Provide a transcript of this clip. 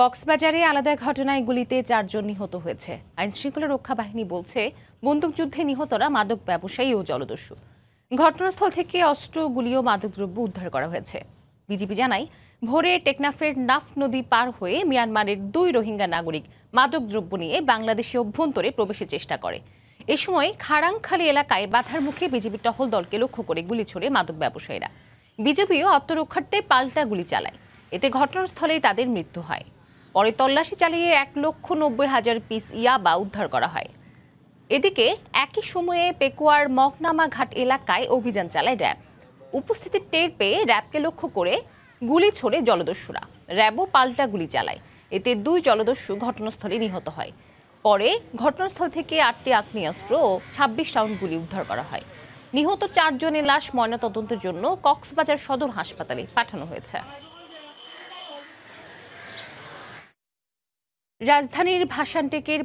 কক্সবাজারে আলাদা ঘটনায় গুলিতে 4 জন নিহত হয়েছে। আইনশৃঙ্খলা রক্ষা বাহিনী বলছে, বন্দুকযুদ্ধে নিহতরা মাদক ব্যবসায়ী ও জলদস্যু। ঘটনাস্থল থেকে অস্ত্র, গুলি ও মাদকদ্রব্য উদ্ধার করা হয়েছে। বিজিবি জানায়, ভোরে টেকনাফের নাফ নদী পার হয়ে মিয়ানমারের 2 রোহিঙ্গা নাগরিক মাদকদ্রব্য নিয়ে বাংলাদেশে অভ্যন্তরে প্রবেশের চেষ্টা করে। এ সময় খাড়াংখালী এলাকায় বাধার মুখে বিজিবি টহল দলকে লক্ষ্য করে গুলি ছোড়ে মাদক ব্যবসায়ীরা। বিজিবিও আত্মরক্ষার্থে পাল্টা গুলি চালায়। এতে ঘটনাস্থলেই তাদের মৃত্যু হয়। পরে তল্লাশি চালিয়ে 1,90,000 পিস ইয়াবা উদ্ধার করা হয়। এদিকে একই সময়ে পেকুয়ার মগনামা ঘাট এলাকায় অভিযান চালায় র্যাব। উপস্থিতি টের পেয়ে র্যাবকে লক্ষ্য করে গুলি ছোড়ে জলদস্যুরা। র্যাবও পাল্টা গুলি চালায়। এতে 2 জলদস্যু ঘটনাস্থলে নিহত হয়। পরে ঘটনাস্থল থেকে 8টি আগ্নেয়াস্ত্র ও 26 রাউন্ড গুলি উদ্ধার করা হয়। নিহত 4 জনের লাশ ময়নাতদন্তের জন্য কক্সবাজার সদর হাসপাতালে পাঠানো হয়েছে। রাজধানীর ভাসানটেকের